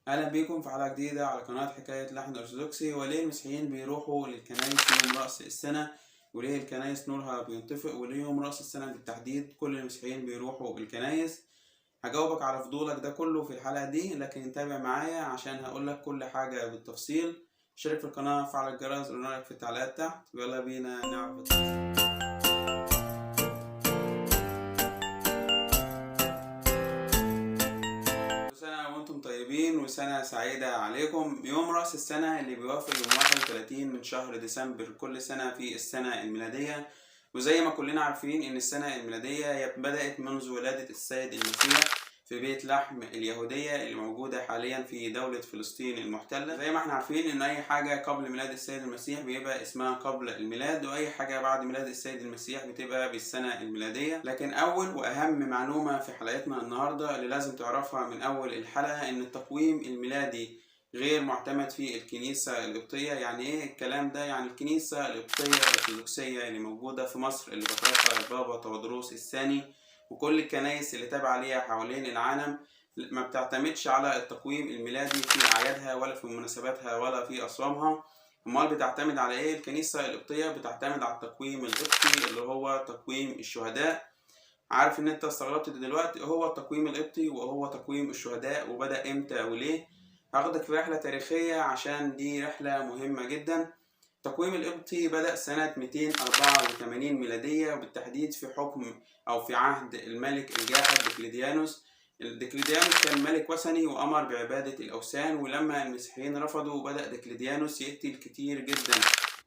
اهلا بيكم في حلقه جديده على قناه حكايه لحن ارثوذكسي. وليه المسيحيين بيروحوا للكنايس يوم راس السنه؟ وليه الكنايس نورها بينطفئ؟ وليه يوم راس السنه بالتحديد كل المسيحيين بيروحوا الكنايس؟ هجاوبك على فضولك ده كله في الحلقه دي، لكن تابع معايا عشان هقولك كل حاجه بالتفصيل. اشترك في القناه، فعل الجرس، قولنا رايك في التعليقات تحت، ويلا بينا نعرف التفاصيل. كل سنة وانتم طيبين وسنة سعيدة عليكم. يوم رأس السنة اللي بيوافق يوم 31 من شهر ديسمبر كل سنة في السنة الميلادية. وزي ما كلنا عارفين ان السنة الميلادية بدأت منذ ولادة السيد المسيح في بيت لحم اليهودية اللي موجودة حاليا في دولة فلسطين المحتلة. زي ما احنا عارفين ان اي حاجة قبل ميلاد السيد المسيح بيبقى اسمها قبل الميلاد، واي حاجة بعد ميلاد السيد المسيح بتبقى بالسنة الميلادية. لكن اول واهم معلومة في حلقتنا النهاردة اللي لازم تعرفها من اول الحلقة ان التقويم الميلادي غير معتمد في الكنيسة القبطية. يعني ايه الكلام ده؟ يعني الكنيسة القبطية الأرثوذكسية اللي موجودة في مصر اللي بطريقها البابا تودروس الثاني وكل الكنائس اللي تابعة ليها حوالين العالم ما بتعتمدش على التقويم الميلادي في أعيادها ولا في مناسباتها ولا في أصوامها. امال بتعتمد على ايه؟ الكنيسة القبطية بتعتمد على التقويم القبطي اللي هو تقويم الشهداء. عارف ان انت استغربت دلوقتي، هو التقويم القبطي وهو تقويم الشهداء وبدأ امتى وليه؟ هاخدك في رحلة تاريخية عشان دي رحلة مهمة جدا. التقويم القبطي بدأ سنة 284 ميلادية، وبالتحديد في حكم أو في عهد الملك الجاحد دقلديانوس. دقلديانوس كان ملك وثني وأمر بعبادة الأوثان، ولما المسيحيين رفضوا بدأ دقلديانوس يقتل كتير جدا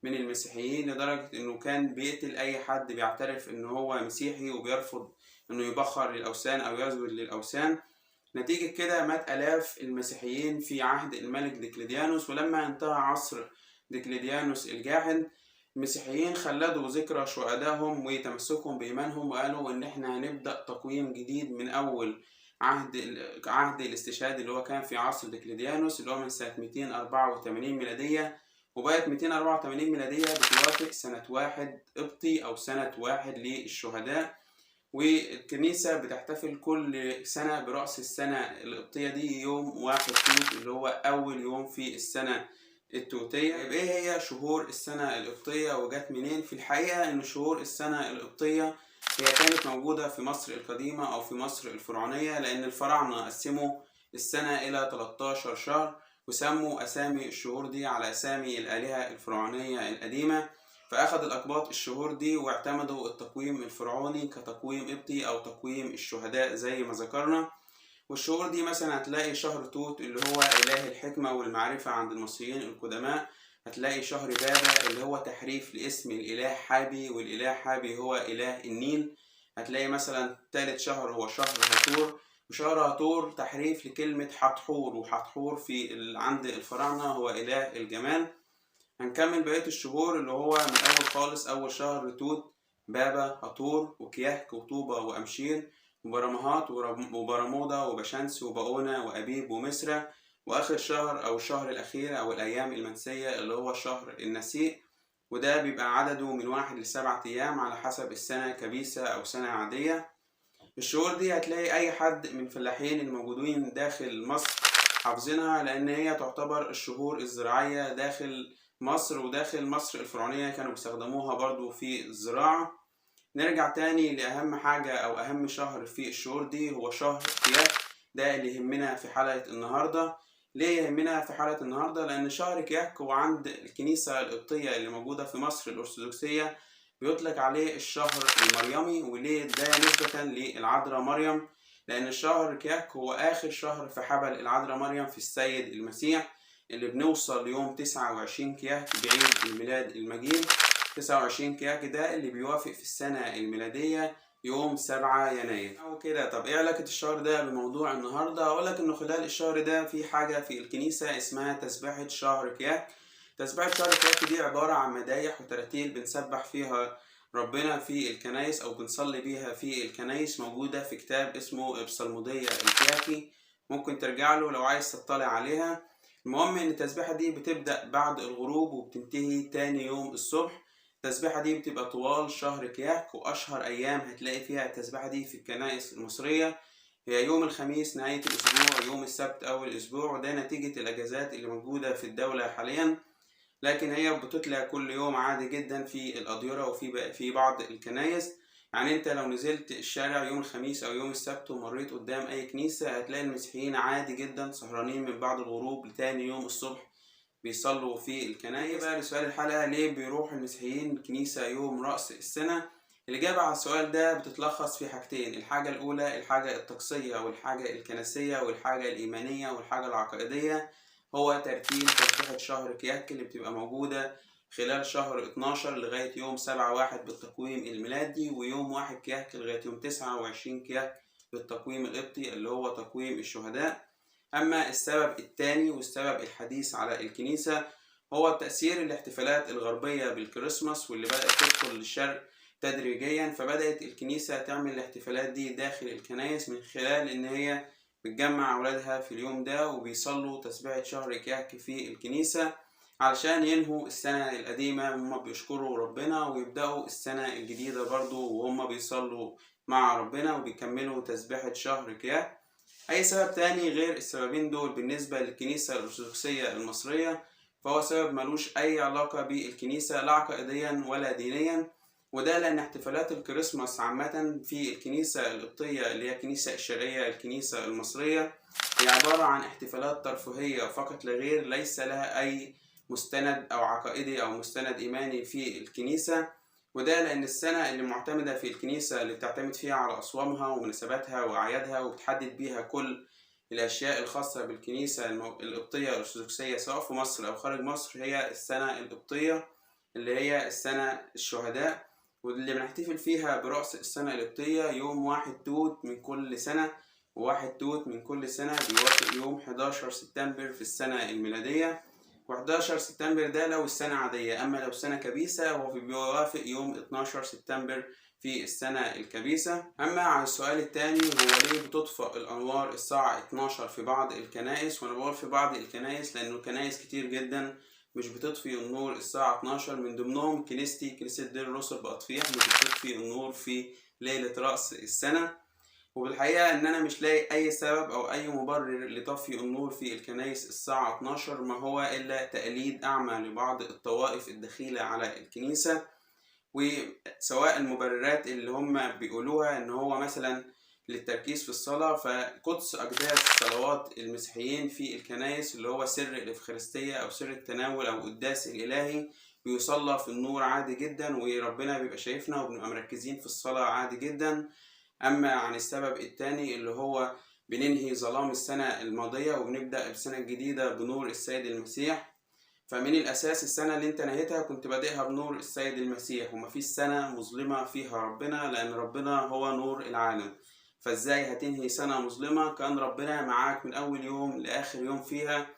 من المسيحيين، لدرجة إنه كان بيقتل أي حد بيعترف إنه هو مسيحي وبيرفض إنه يبخر للأوثان أو يسجد للأوثان. نتيجة كده مات آلاف المسيحيين في عهد الملك دقلديانوس. ولما انتهى عصر دقلديانوس الجاحد، المسيحيين خلدوا ذكرى شهدائهم وتمسكهم بإيمانهم، وقالوا إن إحنا هنبدأ تقويم جديد من أول عهد الاستشهاد اللي هو كان في عصر دقلديانوس اللي هو من سنة 284 ميلادية. وبقت 284 ميلادية بتوافق سنة 1 قبطي أو سنة 1 للشهداء. والكنيسة بتحتفل كل سنة برأس السنة القبطية دي يوم 1 توت اللي هو أول يوم في السنة التوتية. يبقى إيه هي شهور السنة القبطية وجت منين؟ في الحقيقة إن شهور السنة القبطية هي كانت موجودة في مصر القديمة أو في مصر الفرعونية، لأن الفراعنة قسموا السنة إلى 13 شهر وسموا أسامي الشهور دي على أسامي الآلهة الفرعونية القديمة. فأخذ الأقباط الشهور دي واعتمدوا التقويم الفرعوني كتقويم قبطي أو تقويم الشهداء زي ما ذكرنا. والشهور دي مثلا هتلاقي شهر توت اللي هو إله الحكمة والمعرفة عند المصريين القدماء. هتلاقي شهر بابا اللي هو تحريف لاسم الإله حابي، والإله حابي هو إله النيل. هتلاقي مثلا تالت شهر هو شهر هاتور، وشهر هاتور تحريف لكلمة حتحور، وحتحور عند الفراعنة هو إله الجمال. هنكمل بقية الشهور اللي هو من أول خالص. أول شهر توت، بابا، هطور، وكياك، وطوبة، وأمشير، وبرمهات، وبرمودا، وبشمس، وبقونة، وأبيب، ومسرة. وآخر شهر أو الشهر الأخير أو الأيام المنسية اللي هو شهر النسيء، وده بيبقى عدده من 1 ل7 أيام على حسب السنة كبيسة أو سنة عادية. الشهور دي هتلاقي أي حد من الفلاحين الموجودين داخل مصر حافظينها، لأن هي تعتبر الشهور الزراعية داخل مصر، وداخل مصر الفرعونية كانوا بيستخدموها برضو في الزراعة. نرجع تاني لأهم حاجة أو أهم شهر في الشهور دي هو شهر كياك. ده اللي يهمنا في حلقة النهاردة. ليه يهمنا في حلقة النهاردة؟ لأن شهر كياك هو عند الكنيسة القبطية اللي موجودة في مصر الأرثوذكسية بيطلق عليه الشهر المريمي. وليه ده؟ نسبة للعذراء مريم، لأن الشهر كياك هو آخر شهر في حبل العذراء مريم في السيد المسيح، اللي بنوصل ليوم 29 كياك بعيد الميلاد المجيد. 29 كياك ده اللي بيوافق في السنة الميلادية يوم 7 يناير أو كده. طب إيه علاقة الشهر ده بموضوع النهاردة؟ أقولك إنه خلال الشهر ده في حاجة في الكنيسة اسمها تسبحة شهر كياك. تسبحة شهر كياك دي عبارة عن مدايح وتراتيل بنسبح فيها ربنا في الكنايس أو بنصلي بيها في الكنايس، موجودة في كتاب اسمه إبصالمودية الكياكي، ممكن ترجع له لو عايز تطلع عليها. المهم إن التسبيحة دي بتبدأ بعد الغروب وبتنتهي تاني يوم الصبح. التسبيحة دي بتبقى طوال شهر كياك، وأشهر أيام هتلاقي فيها التسبيحة دي في الكنائس المصرية هي يوم الخميس نهاية الأسبوع، يوم السبت أول الأسبوع، وده نتيجة الأجازات اللي موجودة في الدولة حاليا. لكن هي بتتلى كل يوم عادي جدا في الأديرة وفي بعض الكنايس. يعني انت لو نزلت الشارع يوم الخميس أو يوم السبت ومريت قدام أي كنيسة هتلاقي المسيحيين عادي جدا سهرانين من بعد الغروب لتاني يوم الصبح بيصلوا في الكنايس. بقى لسؤال الحلقة، ليه بيروح المسيحيين الكنيسة يوم رأس السنة؟ الإجابة على السؤال ده بتتلخص في حاجتين: الحاجة الأولى الحاجة الطقسية والحاجة الكنسية والحاجة الإيمانية والحاجة العقائدية، هو ترتيب تسبيحة شهر كياك اللي بتبقى موجودة خلال شهر 12 لغاية يوم 7/1 بالتقويم الميلادي، ويوم 1 كياك لغاية يوم 29 كياك بالتقويم القبطي اللي هو تقويم الشهداء. أما السبب الثاني والسبب الحديث على الكنيسة هو تأثير الاحتفالات الغربية بالكريسماس واللي بدأت تدخل للشرق تدريجيا. فبدأت الكنيسة تعمل الاحتفالات دي داخل الكنائس من خلال إن هي بتجمع أولادها في اليوم ده وبيصلوا تسبيحة شهر كياك في الكنيسة علشان ينهوا السنة القديمة وهم بيشكروا ربنا، ويبدأوا السنة الجديدة برضو وهم بيصلوا مع ربنا وبيكملوا تسبيحة شهر كياك. أي سبب تاني غير السببين دول بالنسبة للكنيسة الأرثوذكسية المصرية فهو سبب ملوش أي علاقة بالكنيسة لا عقائديا ولا دينيا، وده لأن احتفالات الكريسماس عامة في الكنيسة القبطية اللي هي الكنيسة الشرقية الكنيسة المصرية هي عبارة عن احتفالات ترفيهية فقط لا غير، ليس لها أي مستند أو عقائدي أو مستند إيماني في الكنيسة. وده لأن السنة اللي معتمدة في الكنيسة اللي بتعتمد فيها على أصوامها ومناسباتها وأعيادها وبتحدد بيها كل الأشياء الخاصة بالكنيسة القبطية الأرثوذكسية سواء في مصر أو خارج مصر هي السنة القبطية اللي هي السنة الشهداء، واللي بنحتفل فيها برأس السنة القبطية يوم 1 توت من كل سنة. و1 توت من كل سنة بيوافق يوم 11 سبتمبر في السنة الميلادية، و11 سبتمبر ده لو السنة عادية. أما لو السنة كبيسة هو بيوافق يوم 12 سبتمبر في السنة الكبيسة. أما على السؤال التاني هو ليه بتطفأ الأنوار الساعة 12 في بعض الكنائس، وأنا بقول في بعض الكنائس لأنه كنائس كتير جدا مش بتطفي النور الساعة 12، من ضمنهم كنيستي كنيسة دير الرسل بأطفيح مش بتطفي النور في ليلة رأس السنة. وبالحقيقة إن أنا مش لاقي أي سبب أو أي مبرر لطفي النور في الكنائس الساعة 12، ما هو إلا تقليد أعمى لبعض الطوائف الدخيلة على الكنيسة. وسواء المبررات اللي هم بيقولوها إن هو مثلا للتركيز في الصلاة، فقدس أقداس صلوات المسيحيين في الكنائس اللي هو سر الإفخارستية أو سر التناول أو القداس الإلهي بيصلى في النور عادي جدا وربنا بيبقى شايفنا وبنبقى مركزين في الصلاة عادي جدا. أما عن السبب التاني اللي هو بننهي ظلام السنة الماضية وبنبدأ السنة الجديدة بنور السيد المسيح، فمن الأساس السنة اللي انت نهيتها كنت بادئها بنور السيد المسيح، ومفيش سنة مظلمة فيها ربنا لأن ربنا هو نور العالم. فازاي هتنهي سنة مظلمة كان ربنا معاك من أول يوم لآخر يوم فيها،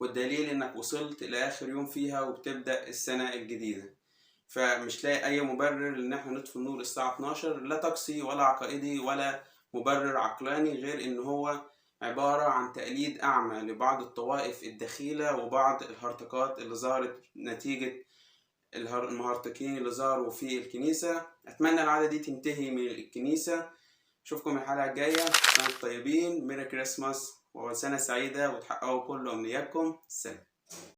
والدليل إنك وصلت لآخر يوم فيها وبتبدأ السنة الجديدة. فمش لاقي أي مبرر إن احنا نطفي النور الساعة 12، لا طقسي ولا عقائدي ولا مبرر عقلاني غير إن هو عبارة عن تقليد أعمى لبعض الطوائف الدخيلة وبعض الهرطقات اللي ظهرت نتيجة المهرطقين اللي ظهروا في الكنيسة. أتمنى العادة دي تنتهي من الكنيسة. أشوفكم الحلقة الجاية، سنة طيبين، ميري كريسماس وسنة سعيدة وتحققوا كل أمنياتكم. سلام.